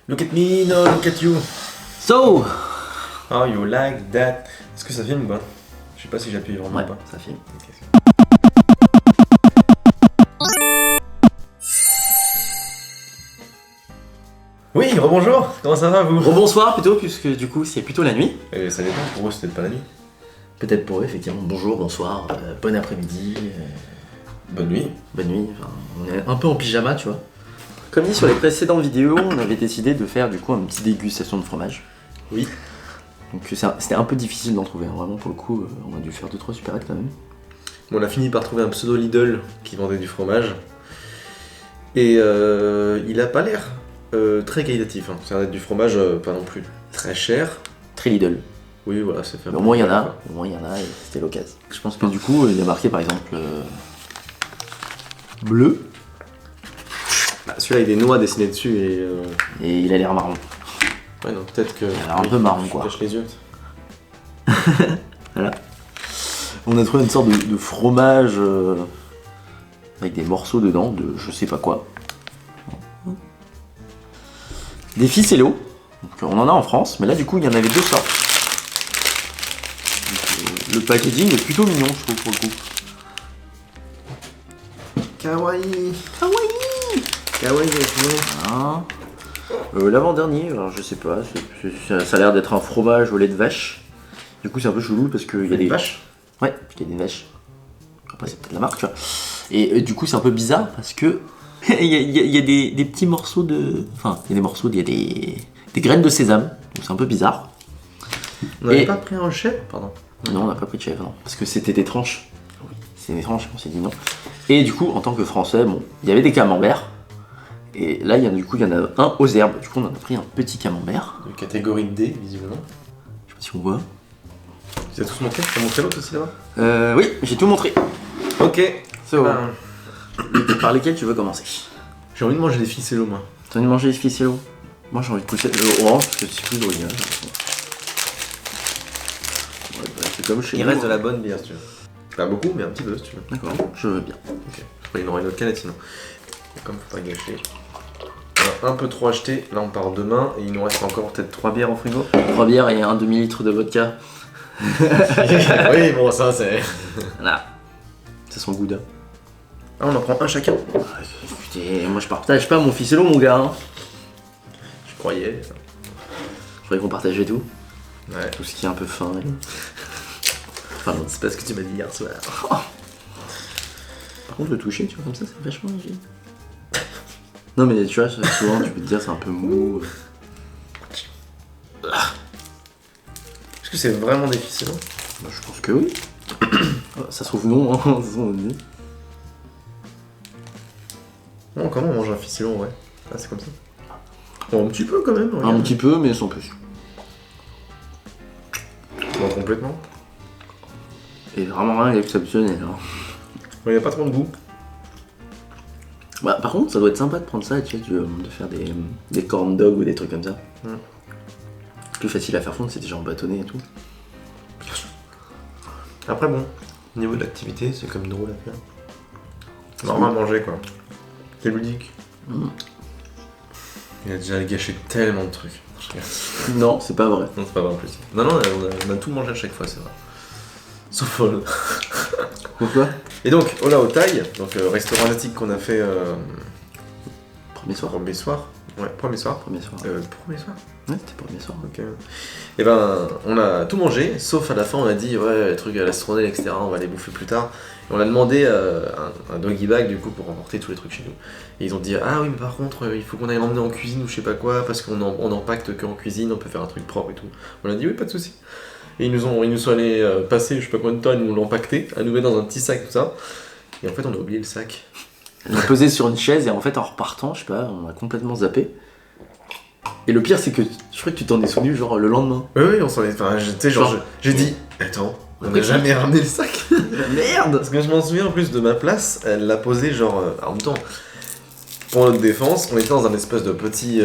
Look at me, no, look at you. So How you like that? Est-ce que ça filme ou pas? Je sais pas si j'appuie vraiment ouais, ou pas. ça filme. Ok. Oui, rebonjour. Comment ça va vous? Rebonsoir plutôt, puisque du coup c'est plutôt la nuit. Et ça dépend, pour vous c'était pas la nuit. Peut-être pour eux, effectivement. Bonjour, bonsoir, bon après-midi, Bonne nuit. bonne nuit. Enfin, on est un peu en pyjama, tu vois. Comme dit sur les précédentes vidéos, on avait décidé de faire du coup une petite dégustation de fromage. Oui. Donc c'était un peu difficile d'en trouver, hein. Vraiment pour le coup, on a dû faire 2-3 supérettes quand même. Bon, on a fini par trouver un pseudo Lidl qui vendait du fromage. Et il a pas l'air très qualitatif. Hein. Ça a l'air d'être du fromage pas non plus très cher. Très Lidl. Oui, voilà, c'est fait. Mais au moins il y en a, et c'était l'occasion. Je pense que du coup, il y a marqué par exemple bleu, Bah, celui-là, il y a des noix dessinées dessus et. et il a l'air marron. Ouais, non, peut-être que. Il a l'air un peu marron, quoi. Cache les yeux. Voilà. On a trouvé une sorte de fromage avec des morceaux dedans de je sais pas quoi. Des ficello. Donc, on en a en France, mais là du coup il y en avait deux sortes. Donc, le packaging est plutôt mignon, je trouve, pour le coup. Kawaii. Kawaii. Kawaii avec nous. Voilà. L'avant-dernier, alors je sais pas, ça a l'air d'être un fromage au lait de vache. Du coup c'est un peu chelou parce qu'il y a des vaches. Ouais, parce qu'il y a des vaches. Après c'est peut-être la marque, tu vois. Et du coup c'est un peu bizarre parce que il y a des petits morceaux de... Enfin, il y a des morceaux, il y a des graines de sésame. Donc c'est un peu bizarre. On n'avait Et- pas pris un chef? Pardon. Non, on n'a pas pris de chèvre, non. Parce que c'était des tranches. Oui, c'est des tranches, on s'est dit non. Et du coup, en tant que français, bon, il y avait des camemberts. Et là, du coup, il y en a un aux herbes. Du coup, on en a pris un petit camembert. De catégorie D, visiblement. Je sais pas si on voit. Tu as tous montré? Tu as montré l'autre aussi là-bas? Oui, j'ai tout montré. Ok. So, Ben, par lesquels tu veux commencer? j'ai envie de manger des ficello, moi. T'as envie de manger les ficello? Moi, j'ai envie de pousser le orange parce que c'est plus original. Ouais, bah, c'est comme chez Il nous, reste de hein. la bonne bière si tu veux. Pas beaucoup, mais un petit peu si tu veux. D'accord, je veux bien. Ok. Après, il y aura une autre canette sinon. Et comme faut pas gâcher. On a un peu trop acheté. Là, on part demain et il nous reste encore peut-être 3 bières au frigo. 3 bières et un demi-litre de vodka. Oui, bon, ça c'est. Voilà. C'est son goût. Ah, on en prend un chacun. Putain, moi je partage pas mon ficello, mon gars. Hein. Je croyais. Je croyais qu'on partageait tout. Ouais. Tout ce qui est un peu fin. Enfin, non. C'est pas ce que tu m'as dit hier soir. Par contre, le toucher, tu vois, comme ça, c'est vachement léger. Non, mais tu vois, souvent, tu peux te dire, c'est un peu mou. Est-ce que c'est vraiment des ficello? Bah, je pense que oui. Ça se trouve, non. Hein. De toute façon, on dit. Non, comment on mange un ficello, ouais. Ah, c'est comme ça. Bon, un petit peu quand même. Un regarde. petit peu, mais sans plus. Bon, complètement. Et vraiment rien d'exceptionnel. Hein. Il n'y a pas trop de goût. Bah, par contre, ça doit être sympa de prendre ça, tu sais, de faire des corn dogs ou des trucs comme ça. Plus facile à faire fondre, c'est déjà en bâtonnet et tout. Après, bon, au niveau de l'activité, c'est comme drôle à faire. Normal à manger, quoi. C'est ludique. Il a déjà gâché tellement de trucs. Non, c'est pas vrai. Non, c'est pas vrai en plus. Non, non, on a tout mangé à chaque fois, c'est vrai. Sauf Paul. Pourquoi? Et donc, Ola Otai, donc restaurant asiatique qu'on a fait Premier soir. premier soir. Ouais, premier soir. Premier soir. Premier soir. Ouais, c'était premier soir. Ok. Et ben, on a tout mangé, sauf à la fin, on a dit, ouais, les trucs à l'astronel, etc., on va les bouffer plus tard. Et on a demandé un doggy bag, du coup, pour emporter tous les trucs chez nous. Et ils ont dit, ah oui, mais par contre, il faut qu'on aille l'emmener en cuisine ou je sais pas quoi, parce qu'on empaquete qu'en cuisine, on peut faire un truc propre et tout. On a dit, oui, pas de soucis. Et ils nous sont allés passer, je sais pas combien de temps, ils nous l'ont empaqueté, à nous mettre dans un petit sac, tout ça. Et en fait, on a oublié le sac. On l'a posé sur une chaise et en fait, en repartant, je sais pas, on a complètement zappé. Et le pire, c'est que je crois que tu t'en es souvenu, genre le lendemain. Oui, on s'en est. Enfin, tu sais, genre, j'ai dit, attends, on n'a jamais ramené le sac. Merde! Parce que je m'en souviens en plus de ma place, elle l'a posé genre. En même temps, pour notre défense, on était dans un espèce de petit.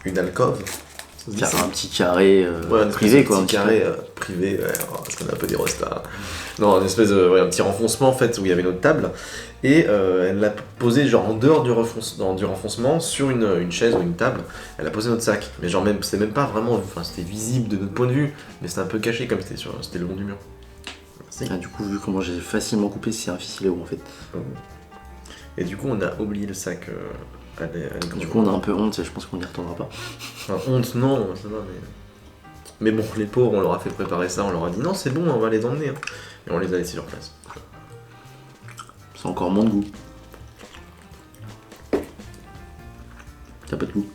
Une alcôve. Ça se dit ça Un petit carré Ouais, un privé, quoi. Un un petit petit carré privé, ouais, parce qu'on a un peu des restas. Non, une espèce de. Ouais, un petit renfoncement en fait où il y avait notre table. Et elle l'a posé genre en dehors du renfoncement sur une chaise ou une table. Elle a posé notre sac. Mais genre même, c'était même pas vraiment, enfin c'était visible de notre point de vue, mais c'était un peu caché comme c'était le long du mur. Merci. Ah, du coup, vu comment j'ai facilement coupé, c'est un filet en fait. Et du coup on a oublié le sac à Du coup, on a un peu honte, et je pense qu'on n'y retournera pas. Enfin, honte non, ça va, mais bon, les pauvres, on leur a fait préparer ça, on leur a dit non c'est bon, on va les emmener. Hein. Et on les a laissés sur place. C'est encore moins de goût. T'as pas de goût.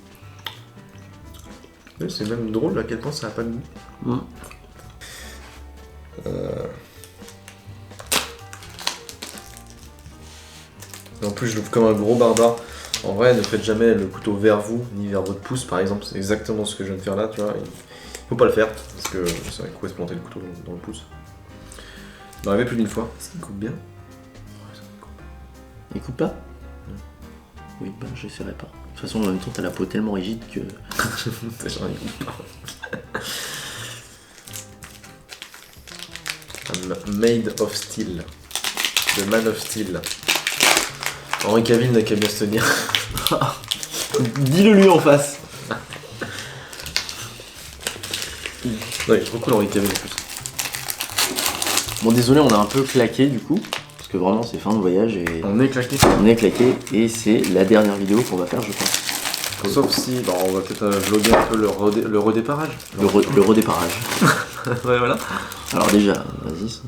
Ouais, c'est même drôle à quel point ça a pas de goût. En plus, je l'ouvre comme un gros barbare. En vrai, ne faites jamais le couteau vers vous, ni vers votre pouce, par exemple. C'est exactement ce que je viens de faire là, tu vois. Il faut pas le faire, parce que ça va coup se planter le couteau dans le pouce. Il m'est arrivé plus d'une fois. Est-ce qu'il coupe bien? Il coupe pas? Oui, bah j'essaierai pas. De toute façon, en même temps, t'as la peau tellement rigide que... Genre, il coupe pas. Un Made of Steel. The Man of Steel. Henri Cavill n'a qu'à bien se tenir. Dis-le lui en face. Ouais, trop cool Henri Cavill en plus. Bon, désolé, on a un peu claqué du coup. Parce que vraiment, c'est fin de voyage et... On est claqué. On est claqué et c'est la dernière vidéo qu'on va faire, je pense. Sauf si, bah, on va peut-être vlogger un peu le redéparrage. Le redéparrage. Ouais, voilà. Alors déjà, vas-y.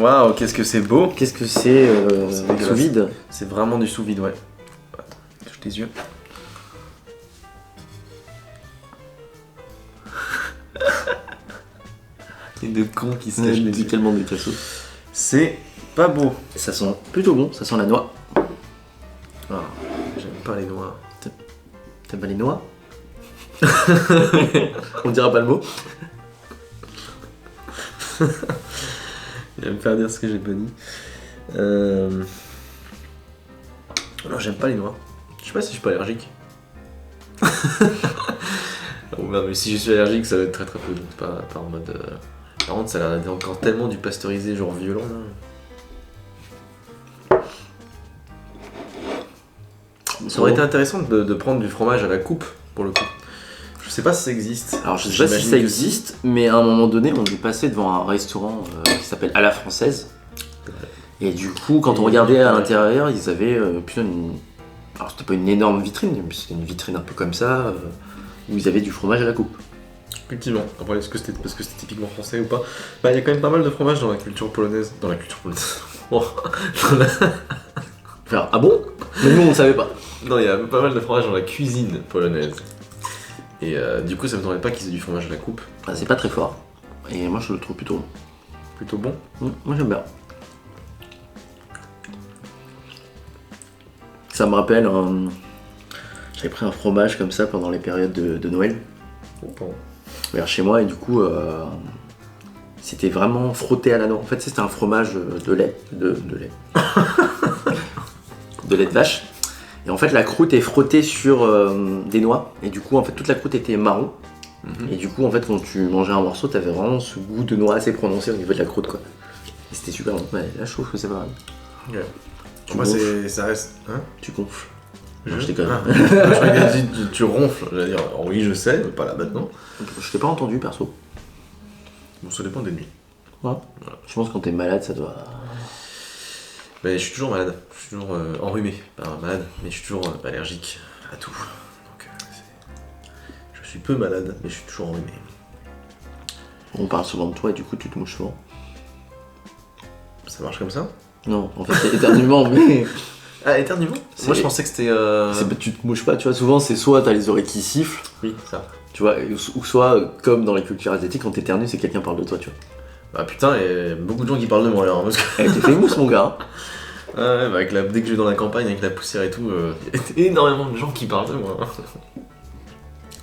Waouh, qu'est-ce que c'est beau. Qu'est-ce que c'est dégueulasse. sous vide? C'est vraiment du sous-vide, ouais. Touche tes yeux. Et de cons qui se cachent les yeux. Tellement de cassos. C'est pas beau. Ça sent plutôt bon, ça sent la noix. Ah, j'aime pas les noix. T'aimes pas les noix? On dira pas le mot. Il va me faire dire ce que j'ai pas dit. Non, j'aime pas les noix. Je sais pas si je suis pas allergique. Non, mais si je suis allergique, ça va être très très peu. Donc pas en mode. Par contre, ça a l'air d'être encore tellement du pasteurisé, genre violent là. Ça aurait été intéressant de prendre du fromage à la coupe pour le coup. Je sais pas si ça existe. Alors je sais pas si ça existe, mais à un moment donné, on est passé devant un restaurant qui s'appelle À la Française. Et du coup, quand on regardait à l'intérieur, ils avaient putain une... Alors c'était pas une énorme vitrine, mais c'était une vitrine un peu comme ça, où ils avaient du fromage à la coupe. Effectivement. Après, est-ce que c'était parce que c'était typiquement français ou pas? Bah, il y a quand même pas mal de fromage dans la culture polonaise. Dans la culture polonaise. Oh. Enfin, ah bon? Mais nous on savait pas. Non, il y a pas mal de fromage dans la cuisine polonaise. Et du coup, ça me semblait pas qu'ils aient du fromage à la coupe. Ah, c'est pas très fort. Et moi je le trouve plutôt bon. Plutôt bon. Moi j'aime bien. Ça me rappelle j'avais pris un fromage comme ça pendant les périodes de Noël. Oh, pardon. Vers chez moi et du coup c'était vraiment frotté à la noix. En fait c'était un fromage de lait. De lait. De lait de vache. Et en fait la croûte est frottée sur des noix. Et du coup en fait toute la croûte était marron. Et du coup en fait quand tu mangeais un morceau t'avais vraiment ce goût de noix assez prononcé au niveau de la croûte quoi. Et c'était super bon. Ouais, là je trouve que c'est pas mal. Ouais. Tu Moi, gonfles. ça reste. Hein? Tu gonfles. Je Non, je déconne. Ah. Je croyais qu'elle dit tu ronfles. J'allais dire oh, oui, je sais, mais pas là maintenant. Je t'ai pas entendu perso. Bon, ça dépend des nuits. Ouais. Je pense que quand t'es malade ça doit... Mais je suis toujours malade. Je suis toujours enrhumé. Pas malade, mais je suis toujours allergique à tout. Donc, je suis peu malade, mais je suis toujours enrhumé. On parle souvent de toi et du coup tu te mouches souvent. Ça marche comme ça? Non, en fait c'est éternuement mais... Ah, éternuement? Moi je pensais que c'était. Tu te mouches pas, tu vois, souvent c'est soit t'as les oreilles qui sifflent, Oui, ça. tu vois, ou soit comme dans les cultures asiatiques, quand t'éternues c'est que quelqu'un parle de toi, tu vois. Bah putain, il y a beaucoup de gens qui parlent de moi alors. Parce que... Elle t'es fait mousse mon gars. Ouais, bah, dès que je vais dans la campagne avec la poussière et tout, il y a énormément de gens qui parlent de moi.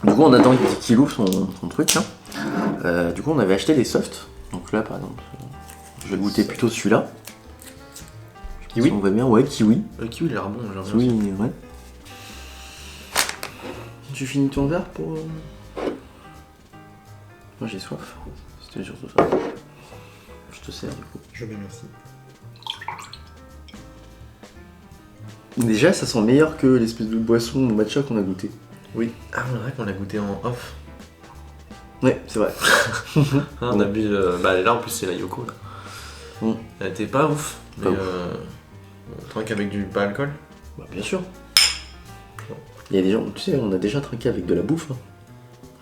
Du coup on attend qu'il ouvre son truc là. Du coup on avait acheté des softs, donc là par exemple, je vais goûter plutôt celui-là. Kiwi? Si on voit bien, ouais, kiwi. Le kiwi il a l'air bon, j'ai Kiwi, ouais. Tu finis ton verre pour... Moi j'ai soif, c'était surtout ça. Je te sers du coup. Je vais, merci. Déjà, ça sent meilleur que l'espèce de boisson matcha qu'on a goûté. Oui. Ah, on dirait qu'on l'a goûté en off. Ouais, c'est vrai. Ah, on a bu. Bah là en plus c'est la Yoko là. Mm. Elle était pas ouf. Pas Mais ouf. on trinque avec du pas alcool. Bah, bien sûr. Il y a des gens, tu sais, on a déjà trinqué avec de la bouffe. Hein.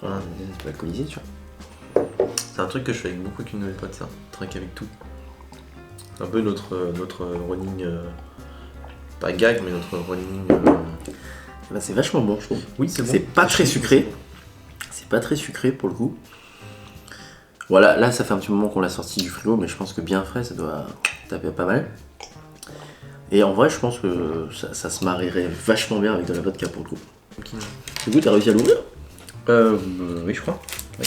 Ah, C'est alcoolisé, tu vois. c'est un truc que je fais avec beaucoup avec une nouvelle pote ça. Trinque avec tout. C'est un peu notre running. Pas gag mais notre running. Bah, c'est vachement bon, je trouve. Oui c'est bon. C'est pas très sucré. C'est pas très sucré pour le coup. Voilà, là ça fait un petit moment qu'on l'a sorti du frigo, mais je pense que bien frais ça doit taper pas mal. Et en vrai, je pense que ça se marierait vachement bien avec de la vodka pour le coup. Ok. Du coup, t'as réussi à l'ouvrir? Oui je crois. Oui.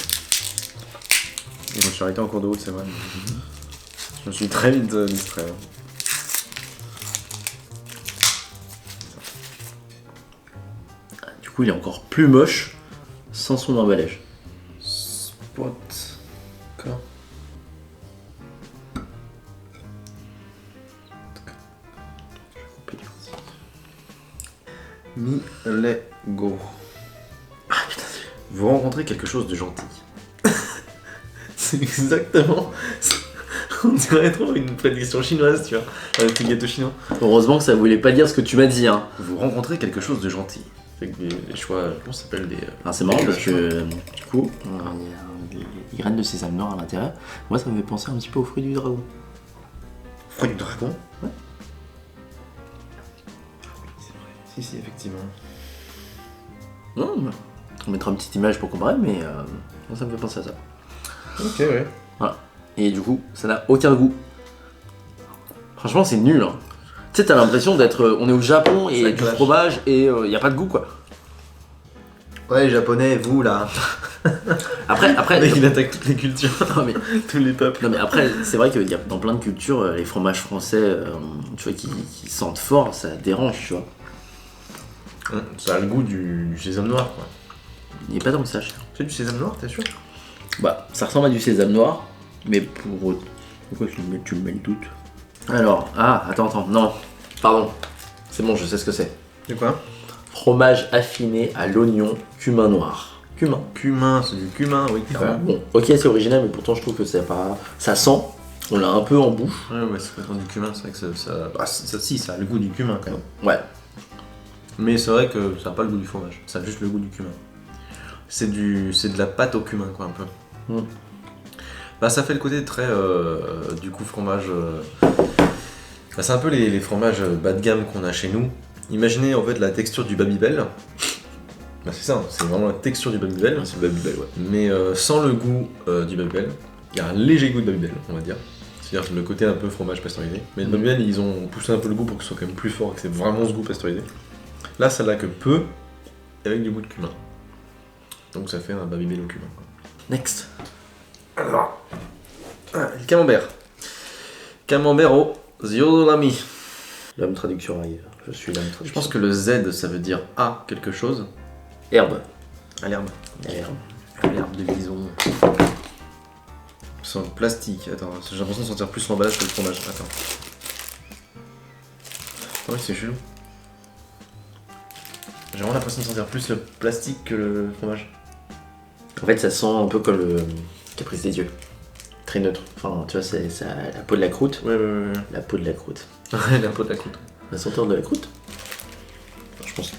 Je me suis arrêté en cours de route c'est vrai. Je me suis très vite distrait. Hein. Du coup, il est encore plus moche sans son emballage. Spot. D'accord. Mi-le-go. Ah putain, vous rencontrez quelque chose de gentil. C'est exactement. On dirait trop une prédiction chinoise, tu vois, avec le gâteau chinois. Heureusement que ça voulait pas dire ce que tu m'as dit, hein. Vous rencontrez quelque chose de gentil. Avec des choix, comment ça s'appelle des. Alors c'est marrant parce que du coup, il y a des graines de sésame noir à l'intérieur. Moi, ça me fait penser un petit peu aux fruits du dragon. Fruit du dragon. Ouais. C'est vrai. Si, effectivement. Non, on mettra une petite image pour comparer, mais moi, ça me fait penser à ça. Ok, ouais. Voilà. Et du coup, ça n'a aucun goût. Franchement, c'est nul. Hein. Tu sais, t'as l'impression d'être. On est au Japon et Ça du clash. fromage et il n'y a pas de goût quoi. Ouais, les japonais, vous là. Après. Il attaque toutes les cultures, Non, mais, tous les peuples. non, mais après, c'est vrai qu'il y a dans plein de cultures, les fromages français, tu vois, qui sentent fort, ça dérange, tu vois. Ça a le goût du sésame noir, quoi. Il n'est pas dans le sachet. C'est du sésame noir, t'es sûr? Bah, ça ressemble à du sésame noir, mais pour. Pourquoi tu me mets le doute? Alors, attends, non. Pardon. C'est bon, je sais ce que c'est. C'est quoi? Fromage affiné à l'oignon, cumin noir. Cumin. Cumin, c'est du cumin, oui, clairement. Bon, ok, c'est original, mais pourtant je trouve que c'est pas. Ça sent, on l'a un peu en bouche. Ouais, c'est pas du cumin, c'est vrai que ça a le goût du cumin quand même. Ouais. Mais c'est vrai que ça n'a pas le goût du fromage, ça a juste le goût du cumin. C'est de la pâte au cumin, quoi, un peu. Mm. Bah, ça fait le côté très, du coup, fromage. Bah, c'est un peu les fromages bas de gamme qu'on a chez nous. Imaginez en fait la texture du Babybel. Bah, c'est ça, hein, c'est vraiment la texture du Babybel. C'est le Babybel, ouais. Mais sans le goût du Babybel. Il y a un léger goût de Babybel, on va dire. C'est-à-dire le côté un peu fromage pasteurisé. Mais le Babybel, ils ont poussé un peu le goût pour que ce soit quand même plus fort, que c'est vraiment ce goût pasteurisé. Là, ça l'a que peu, avec du goût de cumin. Donc ça fait un Babybel au cumin. Quoi. Next. Alors, le camembert. Camembert au ziolami. L'homme traduction arrive. Je suis l'homme traduction. Je pense que le Z, ça veut dire à quelque chose. Herbe. À l'herbe. Herbe. L'herbe de bison. C'est en plastique. Attends, j'ai l'impression de sentir plus l'emballage que le fromage. Attends. Ah oui, c'est chelou. J'ai vraiment l'impression de sentir plus le plastique que le fromage. En fait, ça sent un peu comme le caprice des dieux. Très neutre. Enfin, tu vois, c'est la peau de la croûte. Ouais. La peau de la croûte. Ouais, la peau de la croûte. La senteur de la croûte. Enfin, je pense.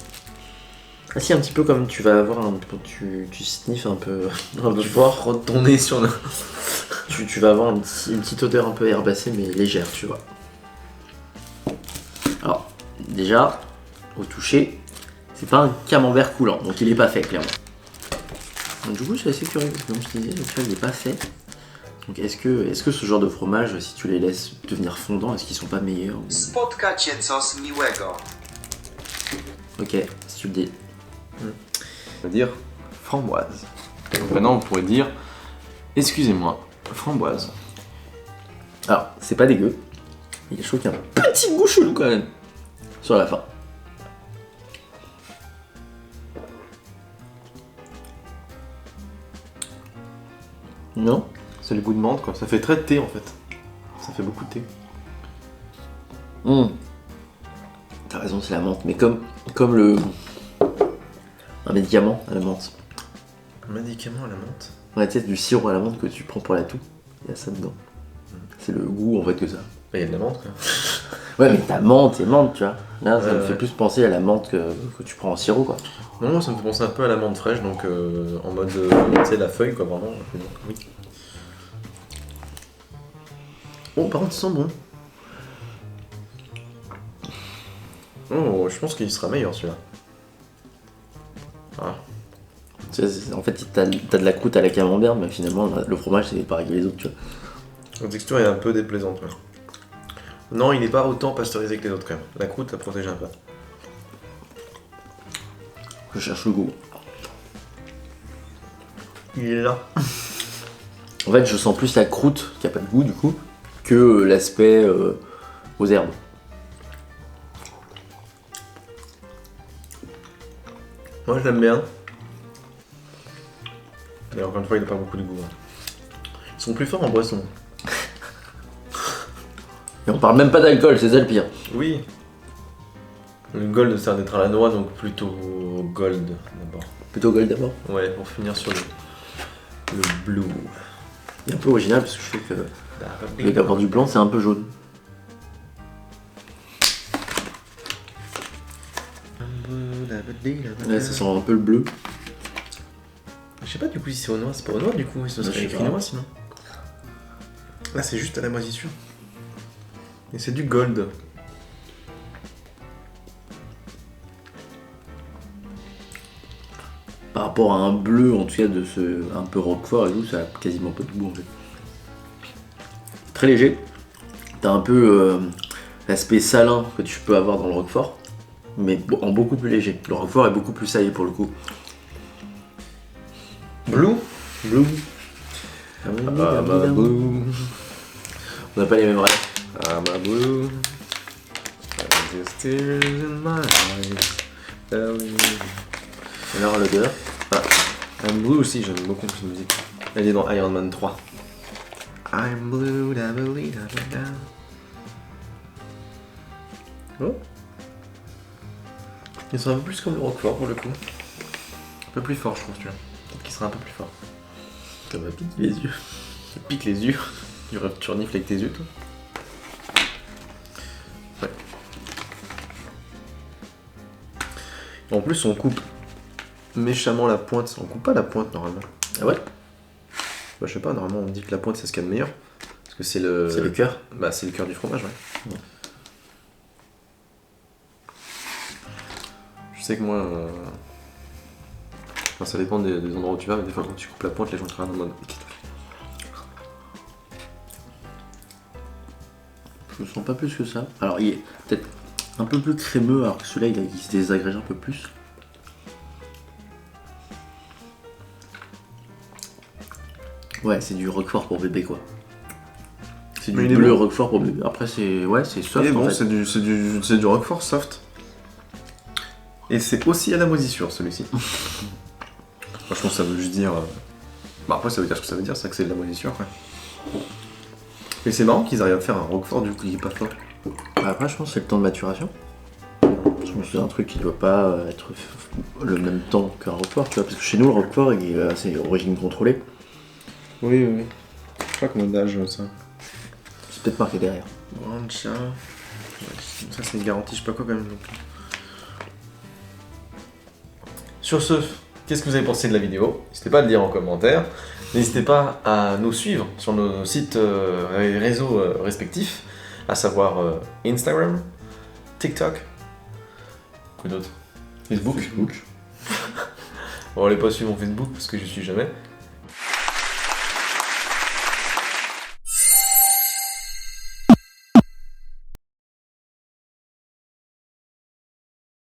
Ah si, un petit peu comme tu vas avoir un... Tu sniffes un peu fort. Retourner sur le... Tu vas avoir une petite odeur un peu herbacée mais légère, tu vois. Alors, déjà, au toucher, c'est pas un camembert coulant, donc il est pas fait, clairement. Donc, du coup, je suis assez curieux, parce que comme je te disais, le il est pas fait. Donc est-ce que ce genre de fromage, si tu les laisses devenir fondants, est-ce qu'ils sont pas meilleurs ou... Spotkacie coś miłego. Ok, si tu le dis. On va dire framboise. Donc maintenant, on pourrait dire, excusez-moi, framboise. Alors, c'est pas dégueu. Je trouve qu'il y a un petit goût chelou quand même. Sur la fin. Non? C'est le goût de menthe, quoi. Ça fait très thé, en fait. Ça fait beaucoup de thé. T'as raison. façon, c'est la menthe, mais comme un médicament à la menthe. Un médicament à la menthe. Ouais, tu sais, du sirop à la menthe que tu prends pour la toux. Il y a ça dedans. C'est le goût en fait que ça. Il y a de la menthe quoi. Ouais, mais ta menthe et menthe, tu vois. Là, ça me Ouais. fait plus penser à la menthe que tu prends en sirop, quoi. Non, moi ça me fait penser un peu à la menthe fraîche, donc en mode, tu sais, la feuille quoi, vraiment. Oui. Oh, par contre, il sent bon. Oh, je pense qu'il sera meilleur celui-là. Ah. Tu sais, en fait, t'as de la croûte à la camembert, mais finalement, le fromage, c'est pareil que les autres, tu vois. La texture est un peu déplaisante. Ouais. Non, il n'est pas autant pasteurisé que les autres quand même. La croûte, la protège un peu. Je cherche le goût. Il est là. En fait, je sens plus la croûte, qui a pas de goût, du coup, que l'aspect aux herbes. Moi, je l'aime bien. Mais encore une fois, il n'a pas beaucoup de goût. Hein. Ils sont plus forts en boisson. Et on parle même pas d'alcool, c'est ça le pire. Oui. Le gold, ça va être à la noix, donc plutôt gold d'abord. Plutôt gold d'abord. Ouais, pour finir sur le blue. Il est un peu original, parce que je sais que avec l'apport du blanc, c'est un peu jaune. Là, ça sent un peu le bleu. Je sais pas du coup si c'est aux noix, c'est pas aux noix du coup, ce Je serait sais écrit pas. noix sinon. Là c'est juste à la moisissure. Et c'est du gold. Par rapport à un bleu, en tout cas, de ce un peu roquefort et tout, ça a quasiment pas de goût en fait. Très léger. T'as un peu l'aspect salin que tu peux avoir dans le roquefort, mais en beaucoup plus léger. Le roquefort est beaucoup plus salé pour le coup. Blue. Blue. I'm a blue. On n'a pas les mêmes rêves. I'm a blue. There's tears in my eyes. Alors l'odeur. I'm blue aussi, j'aime beaucoup cette musique. Elle est dans Iron Man 3. I'm blue, da da da da. Oh. Il sera un peu plus comme le roquefort pour le coup. Un peu plus fort, je trouve, tu vois. Peut-être qu'il sera un peu plus fort. Ça m'a piqué les yeux. Ça pique les yeux. Tu renifles avec tes yeux, toi. Ouais. En plus, on coupe méchamment la pointe. On coupe pas la pointe normalement. Ah ouais. Bah, je sais pas, normalement on dit que la pointe c'est ce qu'il y a de meilleur. Parce que c'est le. C'est le cœur. Bah, c'est le cœur du fromage, ouais. Je sais que moi. Enfin, ça dépend des endroits où tu vas, mais des fois quand tu coupes la pointe, les gens te regardent en mode. Je sens pas plus que ça. Alors il est peut-être un peu plus crémeux, alors que celui-là il se désagrège un peu plus. Ouais, c'est du roquefort pour bébé quoi. C'est Mais du il est bleu bon. roquefort pour bébé. Après c'est soft Et bon, en fait. c'est du roquefort soft. Et c'est aussi à la moisissure celui-ci. Franchement, ça veut juste dire. Bah, après, ça veut dire ce que ça veut dire, c'est que c'est de la moisissure, quoi. Et c'est marrant qu'ils arrivent à faire un roquefort du coup, il est pas fort. Après je pense que c'est le temps de maturation. Je me suis dit un truc qui doit pas être le même temps qu'un roquefort, tu vois, parce que chez nous le roquefort il est assez origine contrôlée. Oui, oui. Je sais pas combien d'âge ça. C'est peut-être marqué derrière. Rancha. Ça, c'est une garantie, je sais pas quoi quand même. Donc. Sur ce, qu'est-ce que vous avez pensé de la vidéo? N'hésitez pas à le dire en commentaire. N'hésitez pas à nous suivre sur nos sites et réseaux respectifs, à savoir Instagram, TikTok, quoi d'autre? Facebook. Bon, allez pas suivre mon Facebook parce que je suis jamais.